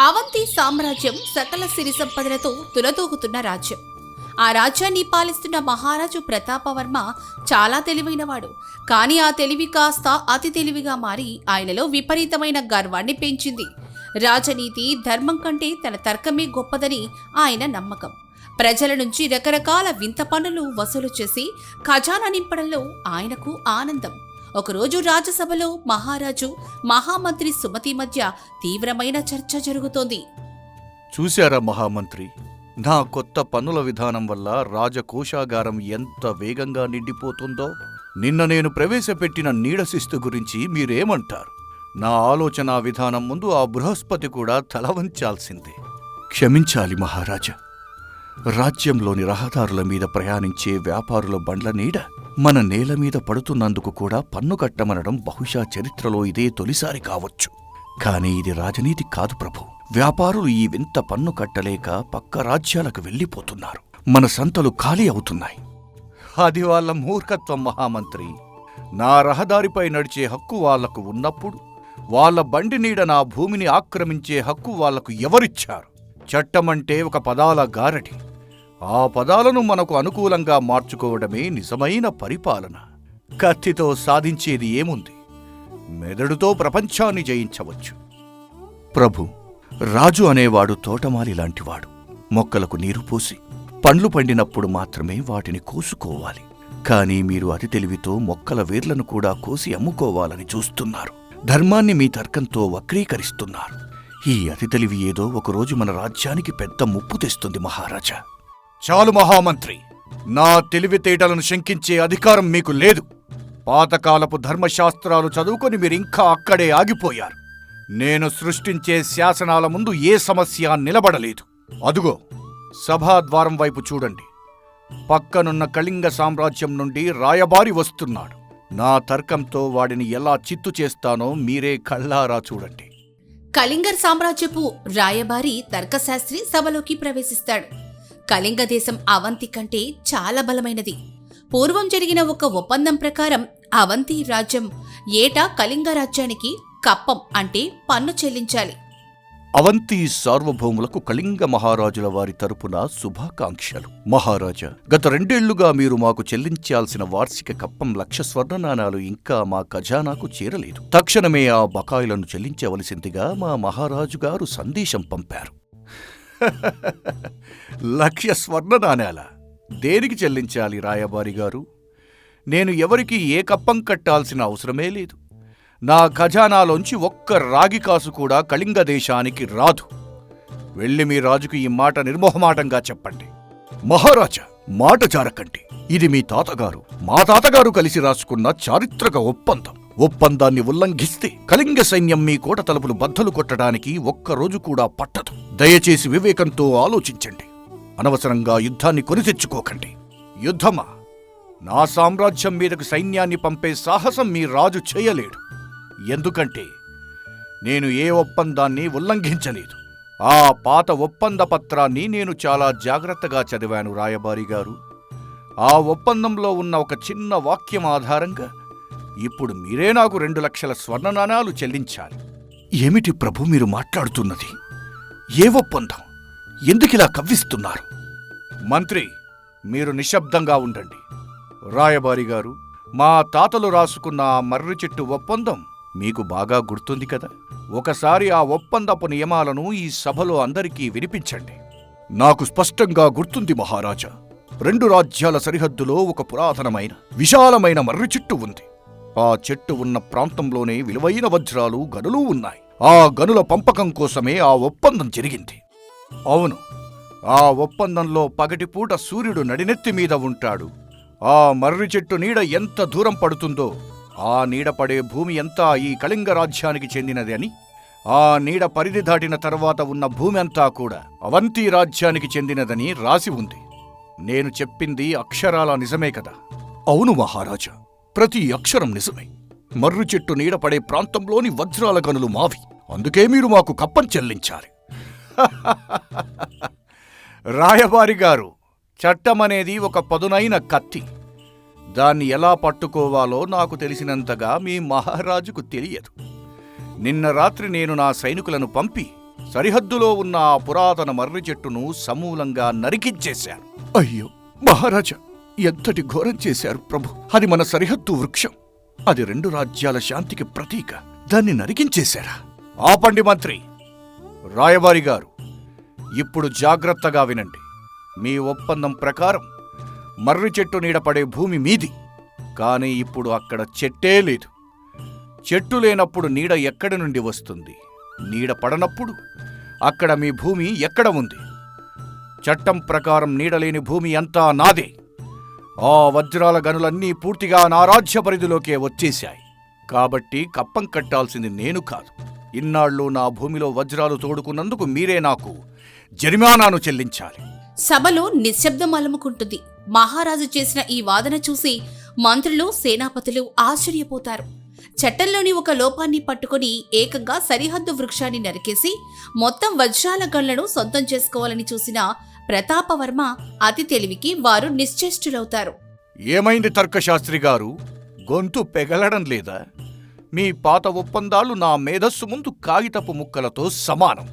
అవంతి సామ్రాజ్యం సకల సిరి సంపదలతో తులతూగుతున్న రాజ్యం. ఆ రాజ్యాన్ని పాలిస్తున్న మహారాజు ప్రతాపవర్మ చాలా తెలివైనవాడు. కానీ ఆ తెలివి కాస్త అతి తెలివిగా మారి ఆయనలో విపరీతమైన గర్వాన్ని పెంచింది. రాజనీతి ధర్మం కంటే తన తర్కమే గొప్పదని ఆయన నమ్మకం. ప్రజల నుంచి రకరకాల వింత పన్నులు వసూలు చేసి ఖజానా నింపడంలో ఆయనకు ఆనందం. ఒకరోజు రాజ్యసభలో మహారాజు మహామంత్రి సుమతి మధ్య తీవ్రమైన చర్చ జరుగుతోంది. చూశారా మహామంత్రి, నా కొత్త పన్నుల విధానం వల్ల రాజకోశాగారం ఎంత వేగంగా నిండిపోతుందో. నిన్న నేను ప్రవేశపెట్టిన నీడశిస్తు గురించి మీరేమంటారు? నా ఆలోచన విధానం ముందు ఆ బృహస్పతి కూడా తల వంచాల్సిందే. క్షమించాలి మహారాజా. రాజ్యంలోని రహదారుల మీద ప్రయాణించే వ్యాపారుల బండ్ల నీడ మన నేల మీద పడుతున్నందుకు కూడా పన్ను కట్టమనడం బహుశా చరిత్రలో ఇదే తొలిసారి కావచ్చు. కానీ ఇది రాజనీతి కాదు ప్రభు. వ్యాపారులు ఈ వింత పన్ను కట్టలేక పక్క రాజ్యాలకు వెళ్ళిపోతున్నారు. మన సంతలు ఖాళీ అవుతున్నాయి. అది వాళ్ళ మూర్ఖత్వం మహామంత్రి. నా రహదారిపై నడిచే హక్కు వాళ్లకు ఉన్నప్పుడు వాళ్ల బండి నీడ నా భూమిని ఆక్రమించే హక్కు వాళ్లకు ఎవరిచ్చారు? చట్టమంటే ఒక పదాల గారడి. ఆ పదాలను మనకు అనుకూలంగా మార్చుకోవడమే నిజమైన పరిపాలన. కత్తితో సాధించేది ఏముంది? మెదడుతో ప్రపంచాన్ని జయించవచ్చు. ప్రభు, రాజు అనేవాడు తోటమాలి లాంటివాడు. మొక్కలకు నీరు పోసి పండ్లు పండినప్పుడు మాత్రమే వాటిని కోసుకోవాలి. కానీ మీరు అతి తెలివితో మొక్కల వేర్లను కూడా కోసి అమ్ముకోవాలని చూస్తున్నారు. ధర్మాన్ని మీ తర్కంతో వక్రీకరిస్తున్నారు. ఈ అతి తెలివి ఏదో ఒకరోజు మన రాజ్యానికి పెద్ద ముప్పు తెస్తుంది మహారాజా. చాలు మహామంత్రి, నా తెలివితేటలను శంకించే అధికారం మీకు లేదు. పాతకాలపు ధర్మశాస్త్రాలు చదువుకొని మీరింకా అక్కడే ఆగిపోయారు. నేను సృష్టించే శాసనాల ముందు ఏ సమస్య నిలబడలేదు. అదుగో సభాద్వారం వైపు చూడండి. పక్కనున్న కళింగ సామ్రాజ్యం నుండి రాయబారి వస్తున్నాడు. నా తర్కంతో వాడిని ఎలా చిత్తు చేస్తానో మీరే కళ్ళారా చూడండి. కళింగర్ సామ్రాజ్యపు రాయబారి తర్కశాస్త్రి సభలోకి ప్రవేశిస్తాడు. కళింగ దేశం అవంతి కంటే చాలా బలమైనది. పూర్వం జరిగిన ఒక ఒప్పందం ప్రకారం అవంతి రాజ్యం ఏటా కళింగ రాజ్యానికి కప్పం అంటే పన్ను చెల్లించాలి. అవంతి సార్వభౌములకు కళింగ మహారాజుల వారి తరపున శుభాకాంక్షలు. మహారాజా, గత 2 ఏళ్లుగా మీరు మాకు చెల్లించాల్సిన వార్షిక కప్పం 1,00,000 స్వర్ణ నాణాలు ఇంకా మా ఖజానాకు చేరలేదు. తక్షణమే ఆ బకాయిలను చెల్లించవలసిందిగా మా మహారాజు గారు సందేశం పంపారు. 1,00,000 స్వర్ణ నాణేల దేనికి చెల్లించాలి రాయబారి గారు? నేను ఎవరికి ఏ కప్పం కట్టాల్సిన అవసరమే లేదు. నా ఖజానాలోంచి ఒక్క రాగి కాసు కూడా కళింగ దేశానికి రాదు. వెళ్ళి మీ రాజుకు ఈ మాట నిర్మోహమాటంగా చెప్పండి. మహారాజా, మాట జారకండి. ఇది మీ తాతగారు, మా తాతగారు కలిసి రాసుకున్న చారిత్రక ఒప్పందం. ఒప్పందాన్ని ఉల్లంఘిస్తే కళింగ సైన్యం మీ కోట తలుపులు బద్దలు కొట్టడానికి ఒక్కరోజు కూడా పట్టదు. దయచేసి వివేకంతో ఆలోచించండి. అనవసరంగా యుద్ధాన్ని కొని తెచ్చుకోకండి. యుద్ధమా? నా సామ్రాజ్యం మీదకు సైన్యాన్ని పంపే సాహసం మీ రాజు చేయలేడు. ఎందుకంటే నేను ఏ ఒప్పందాన్ని ఉల్లంఘించలేదు. ఆ పాత ఒప్పంద పత్రాన్ని నేను చాలా జాగ్రత్తగా చదివాను రాయబారి గారు. ఆ ఒప్పందంలో ఉన్న ఒక చిన్న వాక్యం ఆధారంగా ఇప్పుడు మీరే నాకు 2,00,000 స్వర్ణ నాణాలు చెల్లించాలి. ఏమిటి ప్రభు మీరు మాట్లాడుతున్నది? ఏ ఒప్పందం? ఎందుకిలా కవ్విస్తున్నారు? మంత్రి, మీరు నిశ్శబ్దంగా ఉండండి. రాయబారి గారు, మా తాతలు రాసుకున్న ఆ మర్రి చెట్టు ఒప్పందం మీకు బాగా గుర్తుంది కదా? ఒకసారి ఆ ఒప్పందపు నియమాలను ఈ సభలో అందరికీ వినిపించండి. నాకు స్పష్టంగా గుర్తుంది మహారాజా. 2 రాజ్యాల సరిహద్దులో ఒక పురాతనమైన విశాలమైన మర్రి చెట్టు ఉంది. ఆ చెట్టు ఉన్న ప్రాంతంలోనే విలువైన వజ్రాలు, గనులు ఉన్నాయి. ఆ గనుల పంపకం కోసమే ఆ ఒప్పందం జరిగింది. అవును, ఆ ఒప్పందంలో పగటిపూట సూర్యుడు నడినెత్తి మీద ఉంటాడు. ఆ మర్రి చెట్టు నీడ ఎంత దూరం పడుతుందో ఆ నీడ పడే భూమి అంతా ఈ కళింగ రాజ్యానికి చెందినది అని, ఆ నీడ పరిధి దాటిన తర్వాత ఉన్న భూమి అంతా కూడా అవంతి రాజ్యానికి చెందినదని రాసి ఉంది. నేను చెప్పింది అక్షరాల నిజమే కదా? అవును మహారాజా, ప్రతి అక్షరం నిజమే. మర్రి చెట్టు నీడ పడే ప్రాంతంలోని వజ్రాల గనులు మావి. అందుకే మీరు మాకు కప్పం చెల్లించాలి. రాయబారి గారు, చట్టమనేది ఒక పదునైన కత్తి. దాన్ని ఎలా పట్టుకోవాలో నాకు తెలిసినంతగా మీ మహారాజుకు తెలియదు. నిన్న రాత్రి నేను నా సైనికులను పంపి సరిహద్దులో ఉన్న ఆ పురాతన మర్రి చెట్టును సమూలంగా నరికించేశారు. అయ్యో మహారాజా, ఎంతటి ఘోరం చేశారు ప్రభు! అది మన సరిహద్దు వృక్షం. అది 2 రాజ్యాల శాంతికి ప్రతీక. దాన్ని నరికించేశారా? ఆపండి మంత్రి! రాయబారి గారు, ఇప్పుడు జాగ్రత్తగా వినండి. మీ ఒప్పందం ప్రకారం మర్రి చెట్టు నీడపడే భూమి మీది. కానీ ఇప్పుడు అక్కడ చెట్టే లేదు. చెట్టు లేనప్పుడు నీడ ఎక్కడి నుండి వస్తుంది? నీడ పడనప్పుడు అక్కడ మీ భూమి ఎక్కడ ఉంది? చట్టం ప్రకారం నీడలేని భూమి అంతా నాదే. ఆ వజ్రాల గనులన్నీ పూర్తిగా నా రాజ్య పరిధిలోకే వచ్చేశాయి. కాబట్టి కప్పం కట్టాల్సింది నేను కాదు. ఇన్నాళ్ళు నా భూమిలో వజ్రాలు తోడుకున్నందుకు మీరే నాకు జరిమానాను చెల్లించాలి. సభలో నిశ్శబ్దం అలుముకుంటుంది. మహారాజు చేసిన ఈ వాదన చూసి మంత్రులు, సేనాపతులు ఆశ్చర్యపోతారు. చట్టంలోని ఒక లోపాన్ని పట్టుకుని ఏకంగా సరిహద్దు వృక్షాన్ని నరికేసి మొత్తం వజ్రాల గళ్లను సొంతం చేసుకోవాలని చూసిన ప్రతాపవర్మ అతి తెలివికి వారు నిశ్చేష్టులవుతారు. ఏమైంది తర్కశాస్త్రి గారు? గొంతు పెగలడం లేదా? మీ పాత ఒప్పందాలు నా మేధస్సు ముందు కాగితపు ముక్కలతో సమానం.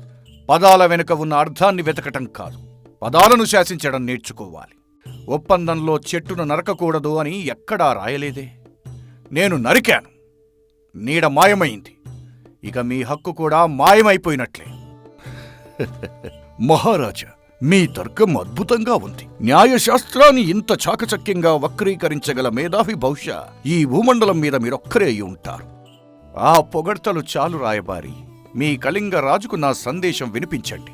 పదాల వెనుక ఉన్న అర్థాన్ని వెతకటం కాదు, పదాలను శాసించడం నేర్చుకోవాలి. ఒప్పందంలో చెట్టును నరకకూడదు అని ఎక్కడా రాయలేదే. నేను నరికాను. నీడ మాయమైంది. ఇక మీ హక్కు కూడా మాయమైపోయినట్లే. మహారాజా, మీ తర్కం అద్భుతంగా ఉంది. న్యాయశాస్త్రాన్ని ఇంత చాకచక్యంగా వక్రీకరించగల మేధావి బహుశా ఈ భూమండలం మీద మీరొక్కరే అయి ఉంటారు. ఆ పొగడ్తలు చాలు రాయబారి. మీ కళింగ రాజుకు నా సందేశం వినిపించండి.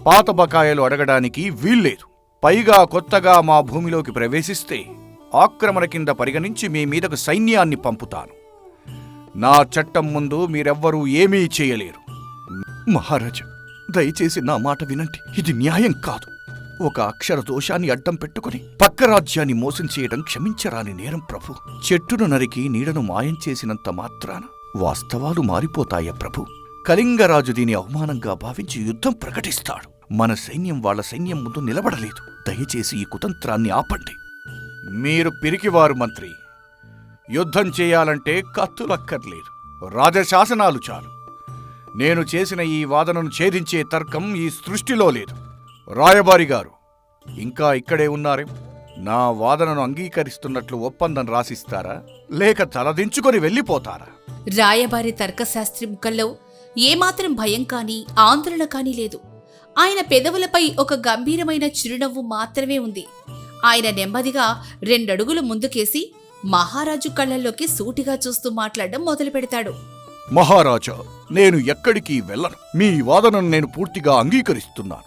పాత బకాయిలు అడగడానికి వీల్లేదు. పైగా కొత్తగా మా భూమిలోకి ప్రవేశిస్తే ఆక్రమణ కింద పరిగణించి మీ మీదకు సైన్యాన్ని పంపుతాను. నా చట్టం ముందు మీరెవ్వరూ ఏమీ చేయలేరు. మహారాజా, దయచేసి నా మాట వినండి. ఇది న్యాయం కాదు. ఒక అక్షర దోషాన్ని అడ్డం పెట్టుకుని పక్క రాజ్యాన్ని మోసం చేయడం క్షమించరాని నేరం ప్రభు. చెట్టును నరికి నీడను మాయం చేసినంత మాత్రాన వాస్తవాలు మారిపోతాయా ప్రభు? కళింగరాజు దీని అవమానంగా భావించి యుద్ధం ప్రకటిస్తాడు. మన సైన్యం వాళ్ళ సైన్యం ముందు నిలబడలేదు. దయచేసి ఈ కుతంత్రాన్ని ఆపండి. మీరు పిరికివారు మంత్రి. యుద్ధం చేయాలంటే కత్తులక్కర్లేదు, రాజశాసనాలు చాలు. నేను చేసిన ఈ వాదనను ఛేదించే తర్కం ఈ సృష్టిలో లేదు. రాయబారి గారు, ఇంకా ఇక్కడే ఉన్నారే? నా వాదనను అంగీకరిస్తున్నట్లు ఒప్పందం రాసిస్తారా, లేక తలదించుకొని వెళ్ళిపోతారా? రాయబారి తర్కశాస్త్రి ముఖంలో ఏమాత్రం భయం కాని ఆందోళన కాని లేదు. ఆయన పెదవులపై ఒక గంభీరమైన చిరునవ్వు మాత్రమే ఉంది. ఆయన నెమ్మదిగా 2 అడుగులు ముందుకేసి మహారాజు కళ్ళల్లోకి సూటిగా చూస్తూ మాట్లాడడం మొదలు పెడతాడు. మహారాజా, నేను ఎక్కడికి వెళ్ళను. మీ వాదనను నేను పూర్తిగా అంగీకరిస్తున్నాను.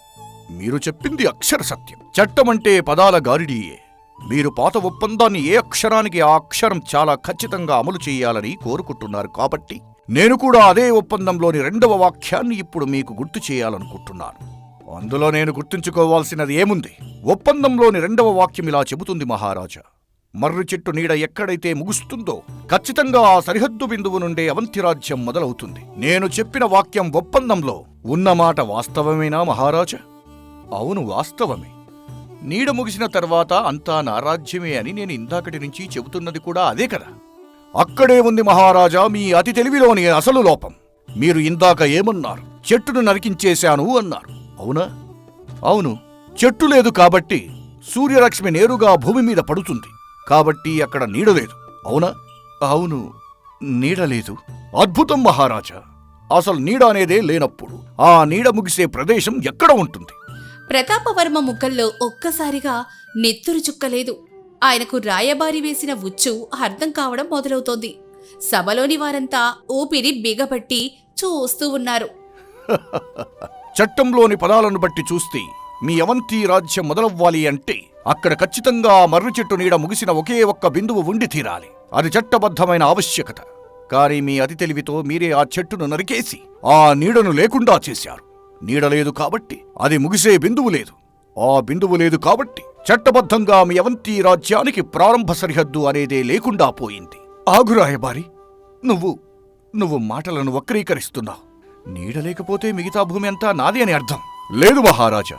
మీరు చెప్పింది అక్షర సత్యం. చట్టమంటే పదాల గారిడియే. మీరు పాత ఒప్పందాన్ని ఏ అక్షరానికి ఆ అక్షరం చాలా ఖచ్చితంగా అమలు చేయాలని కోరుకుంటున్నారు. కాబట్టి నేను కూడా అదే ఒప్పందంలోని 2వ వాక్యాన్ని ఇప్పుడు మీకు గుర్తు చేయాలనుకుంటున్నాను. అందులో నేను గుర్తుంచుకోవాల్సినది ఏముంది? ఒప్పందంలోని 2వ వాక్యం ఇలా చెబుతుంది మహారాజా. మర్రి చెట్టు నీడ ఎక్కడైతే ముగుస్తుందో ఖచ్చితంగా ఆ సరిహద్దు బిందువు నుండే అవంతిరాజ్యం మొదలవుతుంది. నేను చెప్పిన వాక్యం ఒప్పందంలో ఉన్నమాట వాస్తవమేనా మహారాజా? అవును, వాస్తవమే. నీడ ముగిసిన తర్వాత అంతా నా రాజ్యమే అని నేను ఇందాకటి నుంచి చెబుతున్నది కూడా అదే కదా. అక్కడే ఉంది మహారాజా మీ అతి తెలివిలోని అసలు లోపం. మీరు ఇందాక ఏమన్నారు? చెట్టును నరికించేశాను అన్నారు. అవునా? అవును, చెట్టు లేదు కాబట్టి సూర్యరశ్మి నేరుగా భూమి మీద పడుతుంది. కాబట్టి అక్కడ నీడ లేదు. అవునా? అవును, నీడ లేదు. అద్భుతం మహారాజా. అసలు నీడ అనేదే లేనప్పుడు ఆ నీడ ముగిసే ప్రదేశం ఎక్కడ ఉంటుంది? ప్రతాపవర్మ ముఖంలో ఒక్కసారిగా నెత్తురు చుక్కలేదు. ఆయనకు రాయబారి వేసిన ఉచ్చు అర్థం కావడం మొదలవుతోంది. సభలోని వారంతా ఊపిరి బిగపట్టి చూస్తూ ఉన్నారు. చట్టంలోని పదాలను బట్టి చూస్తే మీ అవంతి రాజ్యం మొదలవ్వాలి అంటే అక్కడ ఖచ్చితంగా మర్రి చెట్టు నీడ ముగిసిన ఒకే ఒక్క బిందువు ఉండి తీరాలి. అది చట్టబద్ధమైన ఆవశ్యకత. కానీ మీ అతి తెలివితో మీరే ఆ చెట్టును నరికేసి ఆ నీడను లేకుండా చేశారు. నీడ లేదు కాబట్టి అది ముగిసే బిందువు లేదు. ఆ బిందువు లేదు కాబట్టి చట్టబద్ధంగా మీ అవంతి రాజ్యానికి ప్రారంభ సరిహద్దు అనేదే లేకుండా పోయింది. ఆగు రాయబారి, నువ్వు మాటలను వక్రీకరిస్తున్నావు. నీడ లేకపోతే మిగతా భూమి అంతా నాది అని అర్థం. లేదు మహారాజా,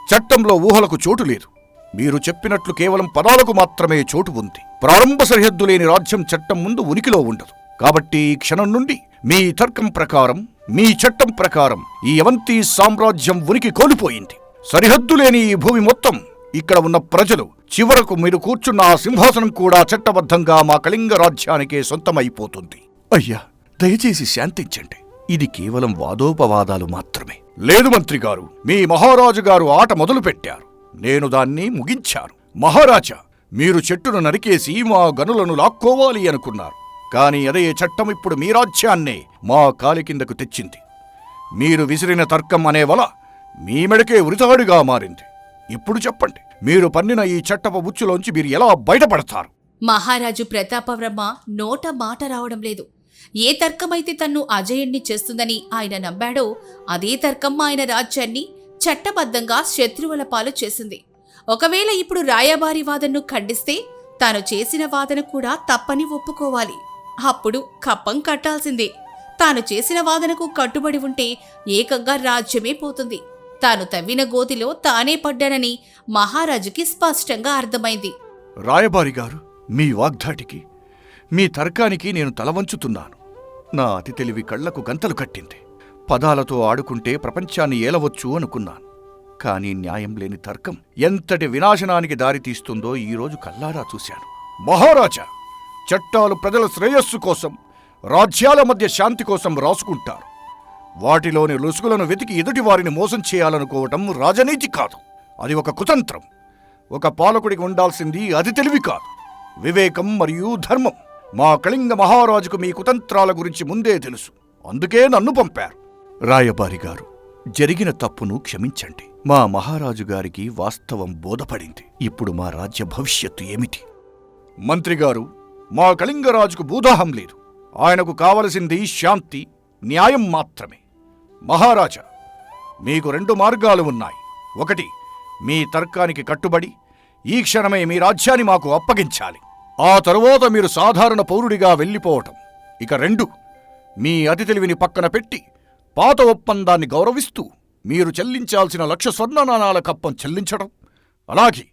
చట్టంలో ఊహలకు చోటు లేదు. మీరు చెప్పినట్లు కేవలం పదాలకు మాత్రమే చోటు ఉంది. ప్రారంభ సరిహద్దు లేని రాజ్యం చట్టం ముందు ఉనికిలో ఉండదు. కాబట్టి ఈ క్షణం నుండి మీ తర్కం ప్రకారం మీ చట్టం ప్రకారం ఈ అవంతి సామ్రాజ్యం ఉనికి కోల్పోయింది. సరిహద్దు లేని ఈ భూమి మొత్తం, ఇక్కడ ఉన్న ప్రజలు, చివరకు మీరు కూర్చున్న ఆ సింహాసనం కూడా చట్టబద్ధంగా మా కళింగ రాజ్యానికే సొంతమైపోతుంది. అయ్యా, దయచేసి శాంతించండి. ఇది కేవలం వాదోపవాదాలు మాత్రమే. లేదు మంత్రి గారు, మీ మహారాజు గారు ఆట మొదలుపెట్టారు. నేను దాన్ని ముగించాను. మహారాజా, మీరు చెట్టును నరికేసి మా గనులను లాక్కోవాలి అనుకున్నారు. కాని అదే చట్టం ఇప్పుడు మీ రాజ్యాన్నే మా కాలి కిందకు తెచ్చింది. మీరు విసిరిన తర్కం అనే వల మీ మెడకే ఉరితాడుగా మారింది. ఇప్పుడు చెప్పండి, మీరు పన్నిన ఈ చట్టపు ఉచ్చులోంచి మీరు ఎలా బయటపడతారు? మహారాజు ప్రతాపవర్మ నోట మాట రావడం లేదు. ఏ తర్కమైతే తన్ను అజయుణ్ణి చేస్తుందని ఆయన నమ్మాడో అదే తర్కం ఆయన రాజ్యాన్ని చట్టబద్ధంగా శత్రువుల పాలు చేసింది. ఒకవేళ ఇప్పుడు రాయబారి వాదనను ఖండిస్తే తాను చేసిన వాదన కూడా తప్పని ఒప్పుకోవాలి. అప్పుడు కప్పం కట్టాల్సిందే. తాను చేసిన వాదనకు కట్టుబడి ఉంటే ఏకంగా రాజ్యమే పోతుంది. తాను తవ్విన గోతిలో తానే పడ్డానని మహారాజుకి స్పష్టంగా అర్థమైంది. రాయబారి గారు, మీ వాగ్దాటికి, మీ తర్కానికి నేను తలవంచుతున్నాను. నా అతి తెలివి కళ్లకు గంతలు కట్టింది. పదాలతో ఆడుకుంటే ప్రపంచాన్ని ఏలవచ్చు అనుకున్నాను. కాని న్యాయం లేని తర్కం ఎంతటి వినాశనానికి దారితీస్తుందో ఈరోజు కల్లారా చూశాను. మహారాజా, చట్టాలు ప్రజల శ్రేయస్సు కోసం, రాజ్యాల మధ్య శాంతి కోసం రాసుకుంటారు. వాటిలోని లుసుగులను వెతికి ఎదుటివారిని మోసం చేయాలనుకోవటం రాజనీతి కాదు. అది ఒక కుతంత్రం. ఒక పాలకుడికి ఉండాల్సింది అతి తెలివి కాదు, వివేకం మరియు ధర్మం. మా కళింగ మహారాజుకు మీ కుతంత్రాల గురించి ముందే తెలుసు. అందుకే నన్ను పంపారు. రాయబారి గారు, జరిగిన తప్పును క్షమించండి. మా మహారాజు గారికి వాస్తవం బోధపడింది. ఇప్పుడు మా రాజ్య భవిష్యత్తు ఏమిటి? మంత్రిగారు, మా కళింగరాజుకు భూదాహం లేదు. ఆయనకు కావలసింది శాంతి, న్యాయం మాత్రమే. మహారాజా, మీకు 2 మార్గాలు ఉన్నాయి. ఒకటి, మీ తర్కానికి కట్టుబడి ఈ క్షణమే మీ రాజ్యాన్ని మాకు అప్పగించాలి. ఆ తరువాత మీరు సాధారణ పౌరుడిగా వెళ్ళిపోవటం. ఇక 2, మీ అతి తెలివిని పక్కన పెట్టి పాత ఒప్పందాన్ని గౌరవిస్తూ మీరు చెల్లించాల్సిన 1,00,000 స్వర్ణ నాణాల కప్పం చెల్లించడం. అలాగే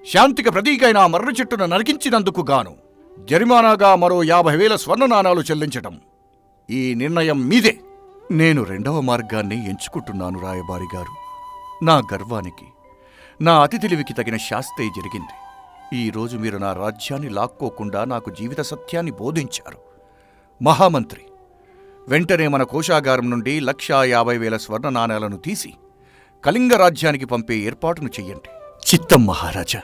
శాంతికి ప్రతీకైన మర్రి చెట్టును నరికించినందుకు గాను జరిమానాగా మరో 50,000 స్వర్ణ నాణాలు చెల్లించటం. ఈ నిర్ణయం మీదే. నేను 2వ మార్గాన్ని ఎంచుకుంటున్నాను రాయబారి గారు. నా గర్వానికి, నా అతి తెలివికి తగిన శాస్తే జరిగింది. ఈరోజు మీరు నా రాజ్యాన్ని లాక్కోకుండా నాకు జీవిత సత్యాన్ని బోధించారు. మహామంత్రి, వెంటనే మన కోశాగారం నుండి 1,50,000 స్వర్ణ నాణాలను తీసి కళింగ రాజ్యానికి పంపే ఏర్పాటును చెయ్యండి. చిత్తం మహారాజా,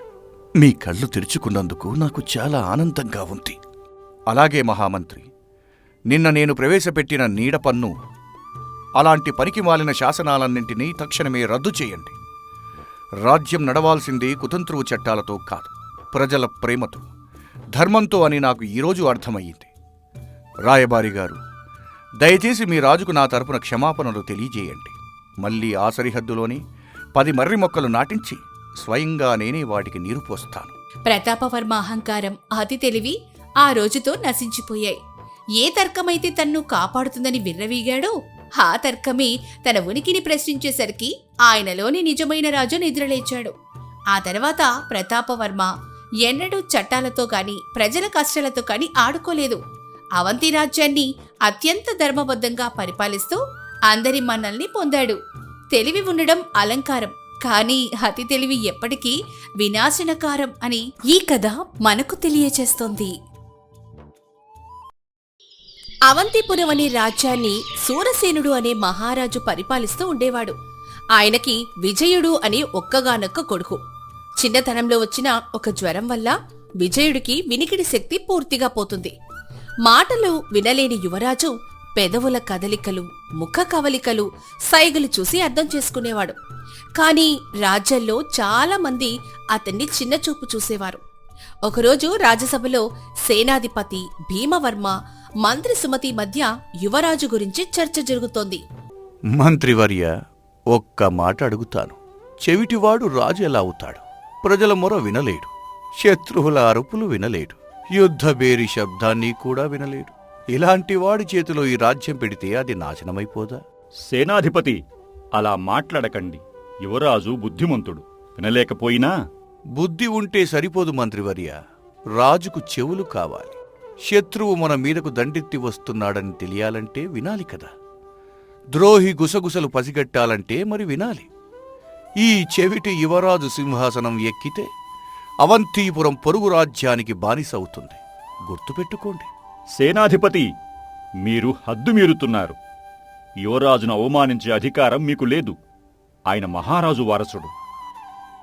మీ కళ్ళు తెరుచుకున్నందుకు నాకు చాలా ఆనందంగా ఉంది. అలాగే మహామంత్రి, నిన్న నేను ప్రవేశపెట్టిన నీడ పన్ను, అలాంటి పనికిమాలిన శాసనాలన్నింటినీ తక్షణమే రద్దు చేయండి. రాజ్యం నడవాల్సింది కుతంత్రువు చట్టాలతో కాదు, ప్రజల ప్రేమతో, ధర్మంతో అని నాకు ఈరోజు అర్థమయ్యింది. రాయబారి గారు, దయచేసి మీ రాజుకు నా తరపున క్షమాపణలు తెలియజేయండి. మళ్ళీ ఆ సరిహద్దులోని 10 మర్రి మొక్కలు నాటించి స్వయంగా నేనే వాటికి నీరు పోస్తాను. ప్రతాపవర్మ అహంకారం, అతి తెలివి ఆ రోజుతో నశించిపోయాయి. ఏ తర్కమైతే తన్ను కాపాడుతుందని విర్రవీగాడో ఆ తర్కమే తన ఉనికిని ప్రశ్నించేసరికి ఆయనలోని నిజమైన రాజు నిద్రలేచాడు. ఆ తర్వాత ప్రతాపవర్మ ఎన్నడూ చట్టాలతో కాని ప్రజల కష్టాలతో కాని ఆడుకోలేదు. అవంతి రాజ్యాన్ని అత్యంత ధర్మబద్ధంగా పరిపాలిస్తూ అందరి మన్నల్ని పొందాడు. తెలివి ఉండడం అలంకారం, కానీ అతి తెలివి ఎప్పటికీ వినాశనకారం అని ఈ కథ మనకు తెలియచేస్తోంది. అవంతిపురం అనే రాజ్యాన్ని సూరసేనుడు అనే మహారాజు పరిపాలిస్తూ ఉండేవాడు. ఆయనకి విజయుడు అనే ఒక్కగానొక్క కొడుకు. చిన్నతనంలో వచ్చిన ఒక జ్వరం వల్ల విజయుడికి వినికిడి శక్తి పూర్తిగా పోతుంది. మాటలు వినలేని యువరాజు పెదవుల కదలికలు, ముఖ కవలికలు, సైగలు చూసి అర్థం చేసుకునేవాడు. కాని రాజ్యంలో చాలా మంది అతన్ని చిన్నచూపు చూసేవారు. ఒకరోజు రాజసభలో సేనాధిపతి భీమవర్మ, మంత్రి సుమతి మధ్య యువరాజు గురించి చర్చ జరుగుతోంది. మంత్రివర్య, ఒక్క మాట అడుగుతాను. చెవిటివాడు రాజు ఎలా అవుతాడు? ప్రజల మొర వినలేడు, శత్రువుల అరుపులు వినలేడు, యుద్ధబేరి శబ్దాన్ని కూడా వినలేడు. ఇలాంటి వాడి చేతిలో ఈ రాజ్యం పెడితే అది నాశనమైపోదా? సేనాధిపతి, అలా మాట్లాడకండి. యువరాజు బుద్ధిమంతుడు, వినలేకపోయినా. బుద్ధి ఉంటే సరిపోదు మంత్రివర్య, రాజుకు చెవులు కావాలి. శత్రువు మన మీదకు దండెత్తి వస్తున్నాడని తెలియాలంటే వినాలి కదా. ద్రోహి గుసగుసలు పసిగట్టాలంటే మరి వినాలి. ఈ చెవిటి యువరాజు సింహాసనం ఎక్కితే అవంతిపురం పొరుగు రాజ్యానికి బానిస అవుతుంది. గుర్తుపెట్టుకోండి. సేనాధిపతి, మీరు హద్దు మీరుతున్నారు. యువరాజును అవమానించే అధికారం మీకు లేదు. ఆయన మహారాజు వారసుడు.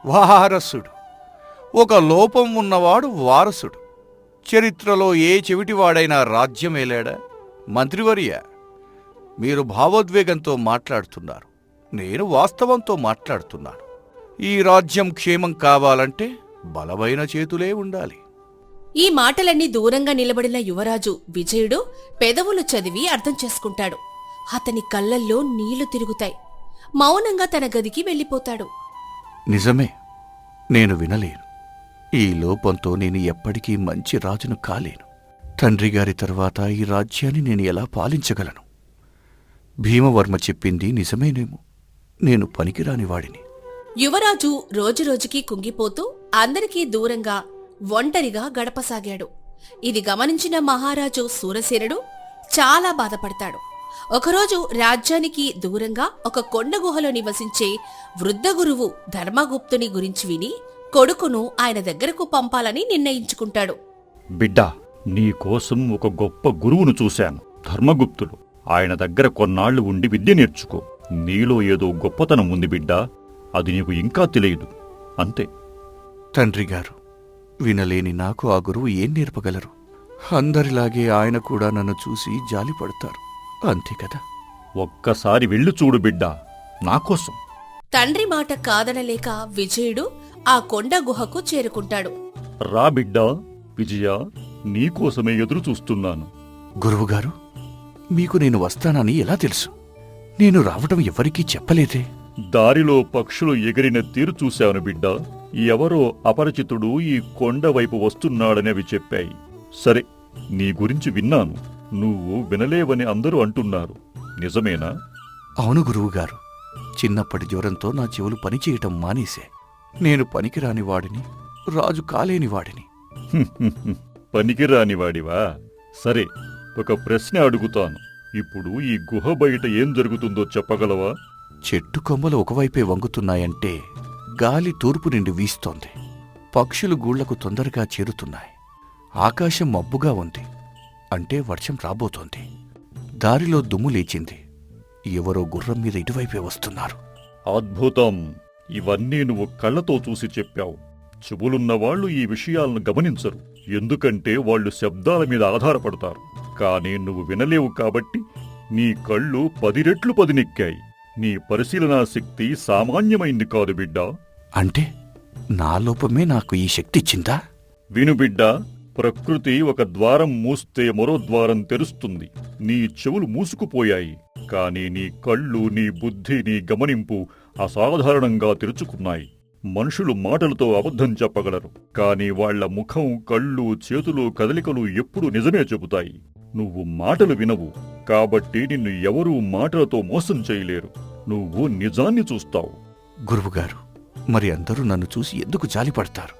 వారసుడు? ఒక లోపం ఉన్నవాడు వారసుడు. చరిత్రలో ఏ చెవిటివాడైనా రాజ్యమేలాడా? మంత్రివర్య, మీరు భావోద్వేగంతో మాట్లాడుతున్నారు. నేను వాస్తవంతో మాట్లాడుతున్నాను. ఈ రాజ్యం క్షేమం కావాలంటే బలమైన చేతులే ఉండాలి. ఈ మాటలన్నీ దూరంగా నిలబడిన యువరాజు విజయుడు పెదవులు చదివి అర్థం చేసుకుంటాడు. అతని కళ్ళల్లో నీళ్లు తిరుగుతాయి. మౌనంగా తన గదికి వెళ్ళిపోతాడు. నిజమే, నేను వినలేను. ఈ లోపంతో నేను ఎప్పటికీ మంచి రాజును కాలేను. తండ్రిగారి తరువాత ఈ రాజ్యాన్ని నేను ఎలా పాలించగలను? భీమవర్మ చెప్పింది నిజమేనేమో. నేను పనికిరాని వాడిని. యువరాజు రోజురోజుకీ కుంగిపోతూ అందరికీ దూరంగా ఒంటరిగా గడపసాగాడు. ఇది గమనించిన మహారాజు శూరసేనుడు చాలా బాధపడతాడు. ఒకరోజు రాజ్యానికి దూరంగా ఒక కొండ గుహలో నివసించే వృద్ధ గురువు ధర్మగుప్తుని గురించి విని కొడుకును ఆయన దగ్గరకు పంపాలని నిర్ణయించుకుంటాడు. బిడ్డా, నీకోసం ఒక గొప్ప గురువును చూశాను, ధర్మగుప్తుడు. ఆయన దగ్గర కొన్నాళ్లు ఉండి విద్య నేర్చుకో. నీలో ఏదో గొప్పతనం ఉంది బిడ్డా, అది నీకు ఇంకా తెలియదు. అంతే. తండ్రిగారు, వినలేని నాకు ఆ గురువు ఏం నేర్పగలరు? అందరిలాగే ఆయన కూడా నన్ను చూసి జాలిపడతారు, అంతే కదా. ఒక్కసారి వెళ్ళి చూడు బిడ్డా, నాకోసం. తండ్రి మాట కాదనలేక విజయుడు ఆ కొండ గుహకు చేరుకుంటాడు. రా బిడ్డా, విజయ, నీకోసమే ఎదురు చూస్తున్నాను. గురువుగారు, మీకు నేను వస్తానని ఎలా తెలుసు? నేను రావటం ఎవరికీ చెప్పలేదే. దారిలో పక్షులు ఎగిరిన తీరు చూశాను బిడ్డా. ఎవరో అపరిచితుడు ఈ కొండ వైపు వస్తున్నాడని అవి చెప్పాయి. సరే, నీ గురించి విన్నాను. నువ్వు వినలేవని అందరూ అంటున్నారు, నిజమేనా? అవును గురువుగారు, చిన్నప్పటి జ్వరంతో నా చెవులు పనిచేయటం మానేశే. నేను పనికిరాని వాడిని, రాజు కాలేని వాడిని. పనికిరానివాడివా? సరే, ఒక ప్రశ్న అడుగుతాను. ఇప్పుడు ఈ గుహ బయట ఏం జరుగుతుందో చెప్పగలవా? చెట్టు కొమ్మలు ఒకవైపే వంగుతున్నాయంటే గాలి తూర్పు నుండి వీస్తోంది. పక్షులు గూళ్లకు తొందరగా చేరుతున్నాయి. ఆకాశం మబ్బుగా ఉంది, అంటే వర్షం రాబోతోంది. దారిలో దుమ్ము లేచింది. ఎవరో గుర్రం మీద ఇటువైపే వస్తున్నారు. అద్భుతం! ఇవన్నీ నువ్వు కళ్ళతో చూసి చెప్పావు. చెవులున్నవాళ్లు ఈ విషయాలను గమనించరు, ఎందుకంటే వాళ్ళు శబ్దాల మీద ఆధారపడతారు. కానీ నువ్వు వినలేవు కాబట్టి నీ కళ్ళు 10 రెట్లు పదునెక్కాయి. నీ పరిశీలనా శక్తి సామాన్యమైంది కాదు బిడ్డా. అంటే నా లోపమే నాకు ఈ శక్తి ఇచ్చిందా? విను బిడ్డా, ప్రకృతి ఒక ద్వారం మూస్తే మరో ద్వారం తెరుస్తుంది. నీ చెవులు మూసుకుపోయాయి, కానీ నీ కళ్ళు, నీ బుద్ధి, నీ గమనింపు అసాధారణంగా తెరుచుకున్నాయి. మనుషులు మాటలతో అబద్ధం చెప్పగలరు, కానీ వాళ్ల ముఖం, కళ్ళు, చేతులు, కదలికలు ఎప్పుడూ నిజమే చెబుతాయి. నువ్వు మాటలు వినవు, కాబట్టి నిన్ను ఎవరూ మాటలతో మోసం చేయలేరు. నువ్వు నిజాన్ని చూస్తావు. గురువుగారు, మరి అందరూ నన్ను చూసి ఎందుకు జాలిపడతారు?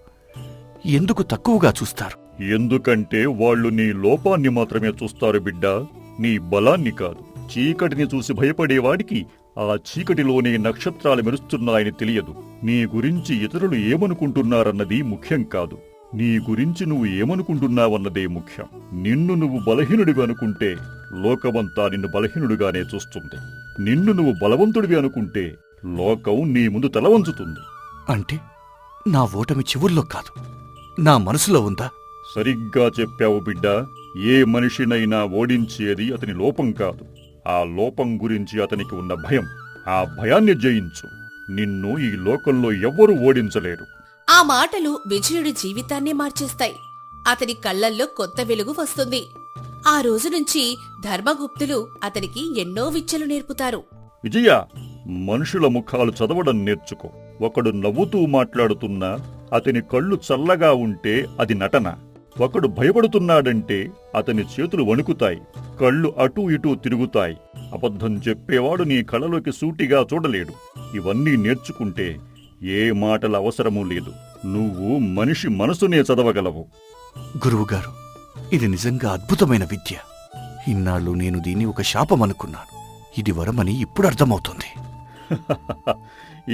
ఎందుకు తక్కువగా చూస్తారు? ఎందుకంటే వాళ్ళు నీ లోపాన్ని మాత్రమే చూస్తారు బిడ్డా, నీ బలాన్ని కాదు. చీకటిని చూసి భయపడేవాడికి ఆ చీకటిలోనే నక్షత్రాలు మెరుస్తున్నాయని తెలియదు. నీ గురించి ఇతరులు ఏమనుకుంటున్నారన్నది ముఖ్యం కాదు, నీ గురించి నువ్వు ఏమనుకుంటున్నావన్నదే ముఖ్యం. నిన్ను నువ్వు బలహీనుడివి అనుకుంటే లోకమంతా నిన్ను బలహీనుడిగానే చూస్తుంది. నిన్ను నువ్వు బలవంతుడివి అనుకుంటే లోకం నీ ముందు తల వంచుతుంది. అంటే నా ఓటమి చెవుల్లో కాదు, నా మనసులో ఉందా? సరిగ్గా చెప్పావు బిడ్డా. ఏ మనిషినైనా ఓడించేది అతని లోపం కాదు, ఆ లోపం గురించి అతనికి ఉన్న భయం. ఆ భయాన్ని జయించు. నిన్ను ఈ లోకంలో ఎవ్వరూ ఓడించలేరు. ఆ మాటలు విజయుడి జీవితాన్నే మార్చేస్తాయి. అతని కళ్లల్లో కొత్త వెలుగు వస్తుంది. ఆ రోజు నుంచి ధర్మగుప్తులు అతనికి ఎన్నో విద్యలు నేర్పుతారు. విజయ, మనుషుల ముఖాలు చదవడం నేర్చుకో. ఒకడు నవ్వుతూ మాట్లాడుతున్నా అతని కళ్ళు చల్లగా ఉంటే అది నటన. ఒకడు భయపడుతున్నాడంటే అతని చేతులు వణుకుతాయి, కళ్ళు అటూ ఇటూ తిరుగుతాయి. అబద్ధం చెప్పేవాడు నీ కళ్ళలోకి సూటిగా చూడలేడు. ఇవన్నీ నేర్చుకుంటే ఏ మాటల అవసరమూ లేదు. నువ్వు మనిషి మనసునే చదవగలవు. గురువుగారు, ఇది నిజంగా అద్భుతమైన విద్య. ఇన్నాళ్ళు నేను దీన్ని ఒక శాపమనుకున్నాను. ఇది వరమని ఇప్పుడు అర్థమవుతుంది.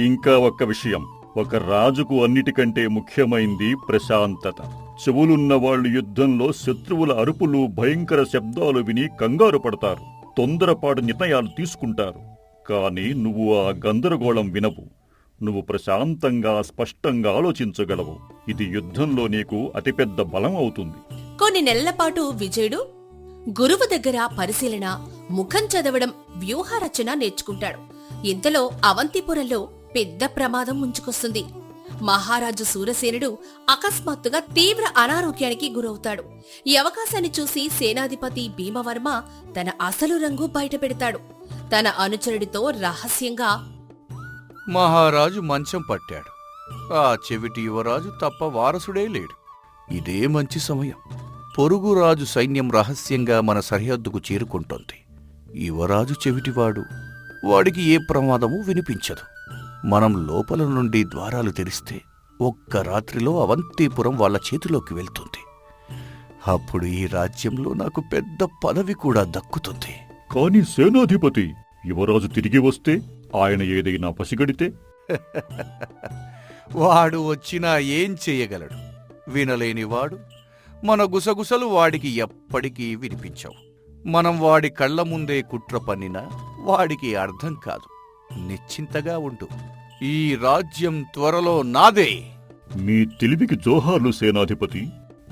ఇంకా ఒక్క విషయం. ఒక రాజుకు అన్నిటికంటే ముఖ్యమైంది ప్రశాంతత. చెవులున్న వాళ్ళు యుద్ధంలో శత్రువుల అరుపులు, భయంకర శబ్దాలు విని కంగారు పడతారు, తొందరపాటు నిర్ణయాలు తీసుకుంటారు. కాని నువ్వు ఆ గందరగోళం వినవు. నువ్వు ప్రశాంతంగా, స్పష్టంగా ఆలోచించగలవు. ఇది యుద్ధంలో నీకు అతిపెద్ద బలం అవుతుంది. కొన్ని నెలలపాటు విజయుడు గురువు దగ్గర పరిశీలన, ముఖం చదవడం, వ్యూహరచన నేర్చుకుంటాడు. ఇంతలో అవంతిపురంలో పెద్ద ప్రమాదం ముంచుకొస్తుంది. మహారాజు సూరసేనుడు అకస్మాత్తుగా తీవ్ర అనారోగ్యానికి గురవుతాడు. ఈ అవకాశాన్ని చూసి సేనాధిపతి భీమవర్మ తన అసలు రంగు బయటపెడతాడు. తన అనుచరుడితో రహస్యంగా, మహారాజు మంచం పట్టాడు. ఆ చెవిటి యువరాజు తప్ప వారసుడే లేడు. ఇదే మంచి సమయం. పొరుగు రాజు సైన్యం రహస్యంగా మన సరిహద్దుకు చేరుకుంటోంది. యువరాజు చెవిటివాడు, వాడికి ఏ ప్రమాదమూ వినిపించదు. మనం లోపల నుండి ద్వారాలు తెరిస్తే ఒక్క రాత్రిలో అవంతిపురం వాళ్ళ చేతిలోకి వెళ్తుంది. అప్పుడు ఈ రాజ్యంలో నాకు పెద్ద పదవి కూడా దక్కుతుంది. కాని సేనాధిపతి, యువరాజు తిరిగి వస్తే, ఆయన ఏదైనా పసిగడితే? వాడు వచ్చినా ఏం చెయ్యగలడు? వినలేనివాడు. మన గుసగుసలు వాడికి ఎప్పటికీ వినిపించవు. మనం వాడి కళ్ల ముందే కుట్ర పన్నినా వాడికి అర్థం కాదు. నిశ్చింతగా ఉండు. ఈ రాజ్యం త్వరలో నాదే. మీ తెలివికి జోహార్లు సేనాధిపతి.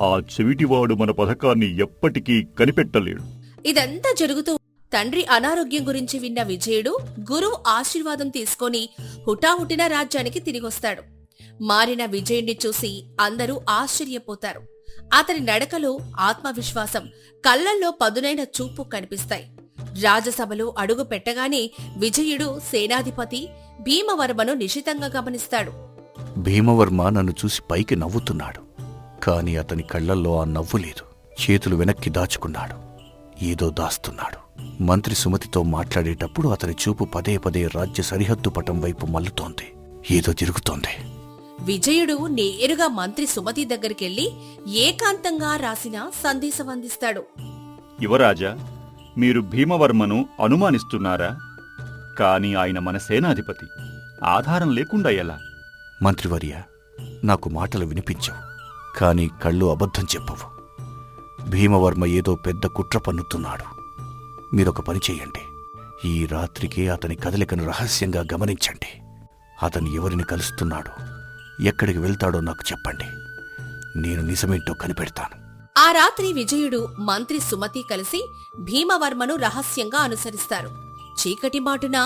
ఆ చెవిటివాడు మన పథకాన్ని ఎప్పటికీ కనిపెట్టలేడు. ఇదంతా జరుగుతూ తండ్రి అనారోగ్యం గురించి విన్న విజయుడు గురువు ఆశీర్వాదం తీసుకొని హుటాహుటిన రాజ్యానికి తిరిగొస్తాడు. మారిన విజయుణ్ణి చూసి అందరూ ఆశ్చర్యపోతారు. అతని నడకలో ఆత్మవిశ్వాసం, కళ్లల్లో పదునైన చూపు కనిపిస్తాయి. రాజసభలో అడుగు పెట్టగానే విజయుడు సేనాధిపతి భీమవర్మను నిశితంగా గమనిస్తాడు. భీమవర్మ నన్ను చూసి పైకి నవ్వుతున్నాడు. కాని అతని కళ్లల్లో ఆ నవ్వు లేదు. చేతులు వెనక్కి దాచుకున్నాడు. ఏదో దాస్తున్నాడు. మంత్రి సుమతితో మాట్లాడేటప్పుడు అతని చూపు పదే పదే రాజ్య సరిహద్దు పటం వైపు మల్లుతోంది. ఏదో జరుగుతోంది. విజయుడు నేరుగా మంత్రి సుమతి దగ్గరికెళ్లి ఏకాంతంగా రాసిన సందేశం అందిస్తాడు. యువరాజా, మీరు భీమవర్మను అనుమానిస్తున్నారా? కాని ఆయన మన సేనాధిపతి. ఆధారం లేకుండా ఎలా? మంత్రివర్య, నాకు మాటలు వినిపించవు, కాని కళ్ళు అబద్ధం చెప్పవు. భీమవర్మ ఏదో పెద్ద కుట్ర పన్నుతున్నాడు. మీరొక పని చెయ్యండి. ఈ రాత్రికే అతని కదలికను రహస్యంగా గమనించండి. అతను ఎవరిని కలుస్తున్నాడో, ఎక్కడికి వెళ్తాడో నాకు చెప్పండి. నేను నిజమేంటో కనిపెడతాను. ఆ రాత్రి విజయుడు, మంత్రి సుమతి కలిసి భీమవర్మను రహస్యంగా అనుసరిస్తారు. చీకటి మాటున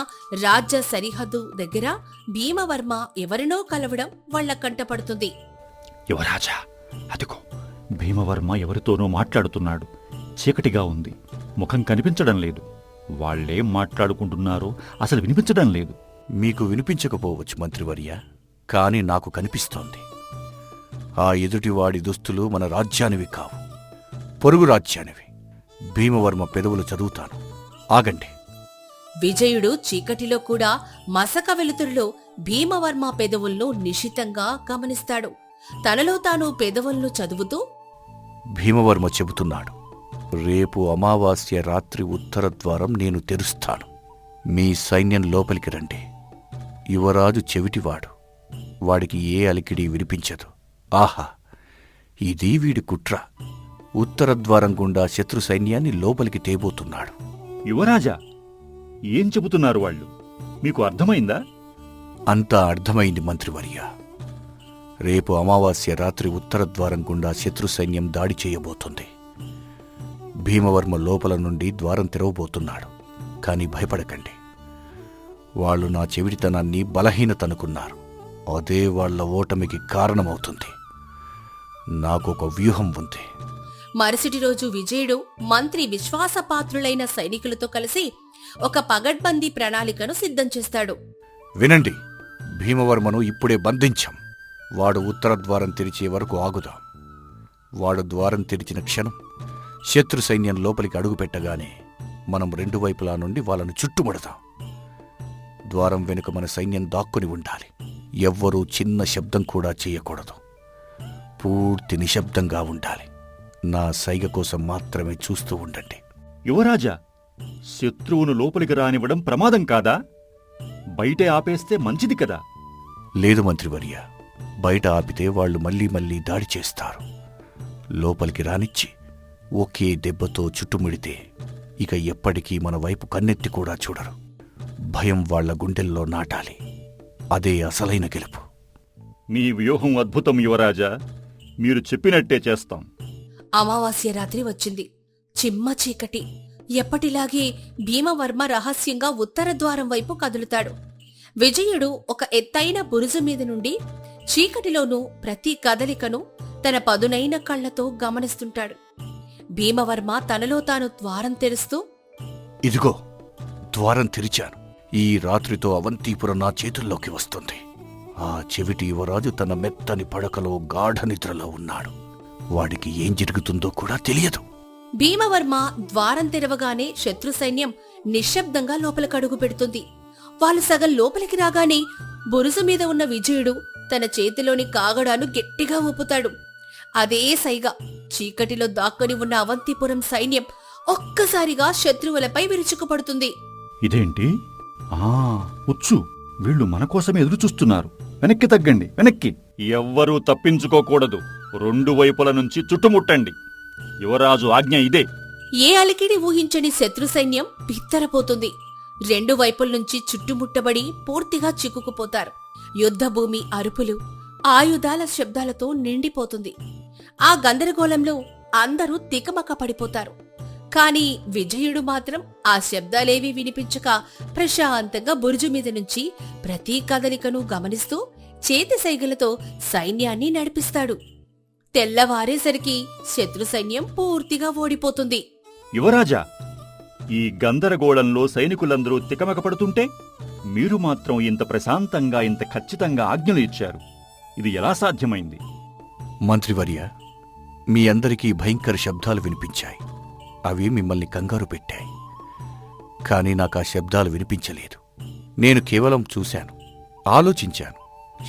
రాజ్య సరిహద్దు దగ్గర భీమవర్మ ఎవరినో కలవడం వాళ్ల కంటపడుతుంది. యువరాజా, అదిగో భీమవర్మ ఎవరితోనో మాట్లాడుతున్నాడు. చీకటిగా ఉంది, ముఖం కనిపించడం లేదు. వాళ్లేం మాట్లాడుకుంటున్నారో అసలు వినిపించడం లేదు. మీకు వినిపించకపోవచ్చు మంత్రివర్య, కాని నాకు కనిపిస్తోంది. ఆ ఎదుటివాడి దుస్తులు మన రాజ్యానివి కావు, పొరుగు రాజ్యానివి. భీమవర్మ పెదవులు చదువుతాను. ఆగండి. విజయుడు చీకటిలో కూడా మసక వెలుతురులో భీమవర్మ పెదవులను నిశితంగా గమనిస్తాడు. తనలో తాను పెదవులను చదువుతూ, భీమవర్మ చెబుతున్నాడు, రేపు అమావాస్య రాత్రి ఉత్తర ద్వారం నేను తెరుస్తాను. మీ సైన్యం లోపలికి రండి. యువరాజు చెవిటివాడు, వాడికి ఏ అలికిడి వినిపించదు. ఆహా, ఇది వీడి కుట్ర. ఉత్తర ద్వారం గుండా శత్రు సైన్యాన్ని లోపలికి తేబోతున్నాడు. యువరాజా, ఏం చెబుతున్నారు వాళ్ళు? మీకు అర్థమైందా? అంతా అర్థమైంది మంత్రివర్య. రేపు అమావాస్య రాత్రి ఉత్తర ద్వారం గుండా శత్రు సైన్యం దాడి చేయబోతుంది. భీమవర్మ లోపల నుండి ద్వారం తెరవబోతున్నాడు. కాని భయపడకండి. వాళ్ళు నా చెవిటితనాన్ని బలహీనతనుకున్నారు. అదే వాళ్ల ఓటమికి కారణమవుతుంది. నాకొక వ్యూహం ఉంది. మరుసటి రోజు విజయుడు మంత్రి విశ్వాసపాత్రులైన సైనికులతో కలిసి ఒక పగడ్బందీ ప్రణాళికను సిద్ధం చేస్తాడు. వినండి, భీమవర్మను ఇప్పుడే బంధించాం. వాడు ఉత్తర ద్వారం తెరిచే వరకు ఆగుదాం. వాడు ద్వారం తెరిచిన క్షణం శత్రు సైన్యం లోపలికి అడుగుపెట్టగానే మనం రెండు వైపులా నుండి వాళ్ళను చుట్టుముడదాం. ద్వారం వెనుక మన సైన్యం దాక్కుని ఉండాలి. ఎవ్వరూ చిన్న శబ్దం కూడా చేయకూడదు. పూర్తి నిశ్శబ్దంగా ఉండాలి. నా సైగ కోసం మాత్రమే చూస్తూ ఉండండి. యువరాజా, శత్రువును లోపలికి రానివ్వడం ప్రమాదం కాదా? బయటే ఆపేస్తే మంచిది కదా. లేదు మంత్రివర్య, బయట ఆపితే వాళ్ళు మళ్ళీ మళ్ళీ దాడి చేస్తారు. లోపలికి రానిచ్చి ఒకే దెబ్బతో చుట్టుముడితే ఇక ఎప్పటికీ మన వైపు కన్నెత్తి కూడా చూడరు. భయం వాళ్ల గుండెల్లో నాటాలి. అదే అసలైన గెలుపు. మీ వ్యూహం అద్భుతం యువరాజా. మీరు చెప్పినట్టే చేస్తాం. అమావాస్య రాత్రి వచ్చింది. చిమ్మ చీకటి. ఎప్పటిలాగే భీమవర్మ రహస్యంగా ఉత్తర ద్వారం వైపు కదులుతాడు. విజయుడు ఒక ఎత్తైన బురుజు మీద నుండి చీకటిలోనూ ప్రతి కదలికను తన పదునైన కళ్లతో గమనిస్తుంటాడు. భీమవర్మ తనలో తాను ద్వారం తెరుస్తూ, ఇదిగో ద్వారం తెరిచాను. ఈ రాత్రితో అవంతిపురం నా చేతుల్లోకి వస్తుంది. ఆ చెవిటి యువరాజు తన మెత్తని పడకలో గాఢ నిద్రలో ఉన్నాడు. వాడికి ఏం జరుగుతుందో కూడా తెలియదు. భీమవర్మ ద్వారం తెరవగానే శత్రు సైన్యం నిశ్శబ్దంగా లోపలికడుగు పెడుతుంది. వాళ్ళు సగం లోపలికి రాగానే బురుజు మీద ఉన్న విజయుడు తన చేతిలోని కాగడాను గట్టిగా ఊపుతాడు. అదే సైగా చీకటిలో దాక్కుని ఉన్న అవంతిపురం సైన్యం ఒక్కసారిగా శత్రువులపై విరుచుకుపడుతుంది. ఇదేంటి? ఉచ్చు, వీళ్ళు మన కోసమే ఎదురు చూస్తున్నారు. వెనక్కి తగ్గండి, వెనక్కి. ఎవ్వరూ తప్పించుకోకూడదు. 2 వైపుల నుంచి చుట్టుముట్టండి. యువరాజు ఆజ్ఞ ఇదే. ఏ అలికిడి ఊహించని శత్రు సైన్యం బిత్తరపోతుంది. 2 వైపుల నుంచి చుట్టుముట్టబడి పూర్తిగా చిక్కుకుపోతారు. యుద్ధభూమి అరుపులు, ఆయుధాల శబ్దాలతో నిండిపోతుంది. ఆ గందరగోళంలో అందరూ తికమక పడిపోతారు. కాని విజయుడు మాత్రం ఆ శబ్దాలేవీ వినిపించక ప్రశాంతంగా బురుజు మీద నుంచి ప్రతి కదలికను గమనిస్తూ చేతి సైగలతో సైన్యాన్ని నడిపిస్తాడు. తెల్లవారేసరికి శత్రు సైన్యం పూర్తిగా ఓడిపోతుంది. యువరాజా, ఈ గందరగోళంలో సైనికులందరూ తికమక పడుతుంటే మీరు మాత్రం ఇంత ప్రశాంతంగా, ఇంత ఖచ్చితంగా ఆజ్ఞలు ఇచ్చారు. ఇది ఎలా సాధ్యమైంది? మంత్రివర్య, మీ అందరికీ భయంకర శబ్దాలు వినిపించాయి. అవి మిమ్మల్ని కంగారు పెట్టాయి. కాని నాకు ఆ శబ్దాలు వినిపించలేదు. నేను కేవలం చూశాను, ఆలోచించాను.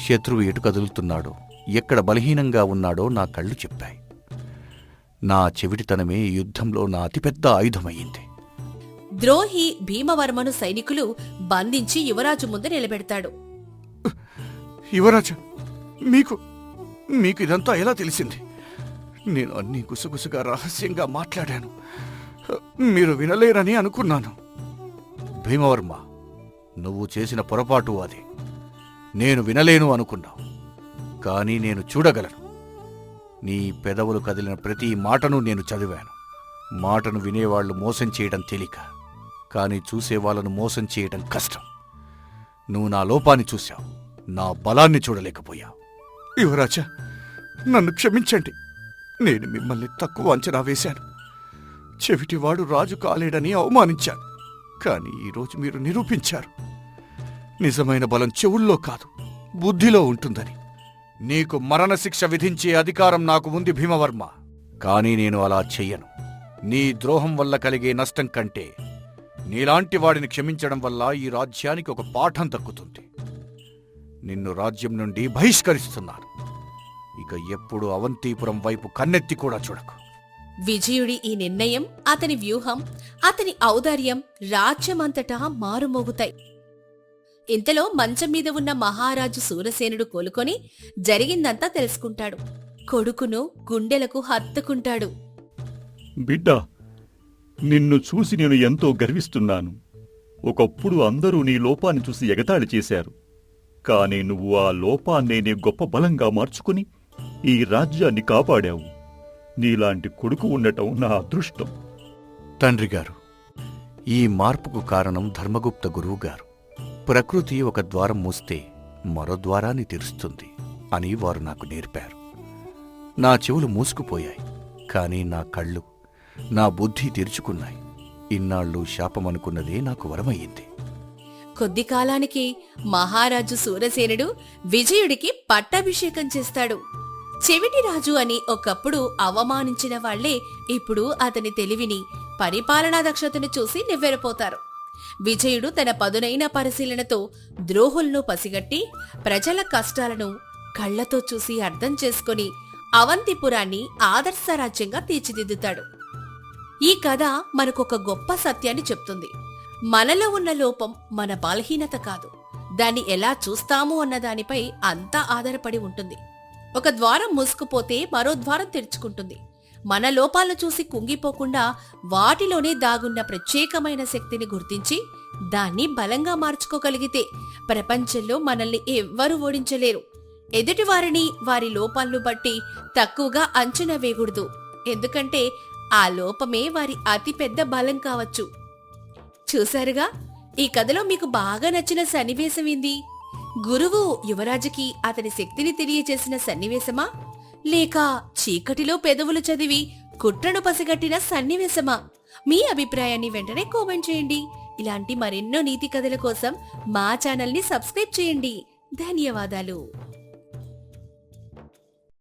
శత్రువు ఎటు కదులుతున్నాడో, ఎక్కడ బలహీనంగా ఉన్నాడో నా కళ్ళు చెప్పాయి. నా చెవిటితనమే ఈ యుద్ధంలో నా అతిపెద్ద ఆయుధమయ్యింది. ద్రోహి భీమవర్మను సైనికులు బంధించి యువరాజు ముందు నిలబెడతాడు. యువరాజా, మీకు ఇదంతా ఎలా తెలిసింది? నేను అన్నీ గుసగుసగా రహస్యంగా మాట్లాడాను. మీరు వినలేరని అనుకున్నాను. భీమవర్మ, నువ్వు చేసిన పొరపాటు అదే. నేను వినలేను అనుకున్నావు, కానీ నేను చూడగలను. నీ పెదవులు కదిలిన ప్రతి మాటను నేను చదివాను. మాటను వినేవాళ్లు మోసం చేయడం తేలిక, కానీ చూసేవాళ్లను మోసం చేయడం కష్టం. నువ్వు నా లోపాన్ని చూశావు, నా బలాన్ని చూడలేకపోయావు. యువరాజా, నన్ను క్షమించండి. నేను మిమ్మల్ని తక్కువ అంచనా వేశాను. చెవిటివాడు రాజు కాలేడని అవమానించాను. కానీ ఈరోజు మీరు నిరూపించారు, నిజమైన బలం చెవుల్లో కాదు, బుద్ధిలో ఉంటుందని. నీకు మరణశిక్ష విధించే అధికారం నాకు ఉంది భీమవర్మ. కానీ నేను అలా చెయ్యను. నీ ద్రోహం వల్ల కలిగే నష్టం కంటే నీలాంటి వాడిని క్షమించడం వల్ల ఈ రాజ్యానికి ఒక పాఠం దక్కుతుంది. నిన్ను రాజ్యం నుండి బహిష్కరిస్తున్నాను. ఇక ఎప్పుడు అవంతిపురం వైపు కన్నెత్తి కూడా చూడకు. విజయుడి ఈ నిర్ణయం, అతని వ్యూహం, అతని ఔదార్యం రాజ్యమంతటా మారుమోగుతాయి. ఇంతలో మంచం మీద ఉన్న మహారాజు సూరసేనుడు కోలుకొని జరిగిందంతా తెలుసుకుంటాడు. కొడుకును గుండెలకు హత్తుకుంటాడు. బిడ్డా, నిన్ను చూసి నేను ఎంతో గర్విస్తున్నాను. ఒకప్పుడు అందరూ నీ లోపాన్ని చూసి ఎగతాళి చేశారు. కాని నువ్వు ఆ లోపాన్నే నీ గొప్ప బలంగా మార్చుకుని ఈ రాజ్యాన్ని కాపాడావు. నీలాంటి కొడుకు ఉండటం నా అదృష్టం. తండ్రి గారు, ఈ మార్పుకు కారణం ధర్మగుప్త గురువు గారు. ప్రకృతి ఒక ద్వారం మూస్తే మరో ద్వారాన్ని తెరుస్తుంది అని వారు నాకు నేర్పారు. నా చెవులు మూసుకుపోయాయి, కానీ నా కళ్ళు, నా బుద్ధి తెరుచుకున్నాయి. ఇన్నాళ్ళు శాపమనుకున్నదే నాకు వరమయ్యింది. కొద్ది కాలానికి మహారాజు సూరసేనుడు విజయుడికి పట్టాభిషేకం చేస్తాడు. చెవిటి రాజు అని ఒకప్పుడు అవమానించిన వాళ్లే ఇప్పుడు అతని తెలివిని, పరిపాలనా దక్షతను చూసి నివ్వెరపోతారు. విజయుడు తన పదునైన పరిశీలనతో ద్రోహులను పసిగట్టి ప్రజల కష్టాలను కళ్లతో చూసి అర్థం చేసుకుని అవంతిపురాన్ని ఆదర్శ రాజ్యంగా తీర్చిదిద్దుతాడు. ఈ కథ మనకొక గొప్ప సత్యాన్ని చెప్తుంది. మనలో ఉన్న లోపం మన బలహీనత కాదు, దాన్ని ఎలా చూస్తాము అన్న దానిపై అంతా ఆధారపడి ఉంటుంది. ఒక ద్వారం మూసుకుపోతే మరో ద్వారం తెరుచుకుంటుంది. మన లోపాలను చూసి కుంగిపోకుండా వాటిలోనే దాగున్న ప్రత్యేకమైన శక్తిని గుర్తించి దాన్ని బలంగా మార్చుకోగలిగితే ప్రపంచంలో మనల్ని ఎవ్వరూ ఓడించలేరు. ఎదుటివారిని వారి లోపాలను బట్టి తక్కువగా అంచనా వేయకూడదు, ఎందుకంటే ఆ లోపమే వారి అతిపెద్ద బలం కావచ్చు. చూశారుగా, ఈ కథలో మీకు బాగా నచ్చిన సన్నివేశం ఏంది? గురువు యువరాజుకి అతని శక్తిని తెలియజేసిన సన్నివేశమా, లేక చీకటిలో పెదవులు చదివి కుట్రను పసిగట్టిన సన్నివేశమా? మీ అభిప్రాయాన్ని వెంటనే కామెంట్ చేయండి. ఇలాంటి మరెన్నో నీతి కథల కోసం మా ఛానల్ని సబ్స్క్రైబ్ చేయండి. ధన్యవాదాలు.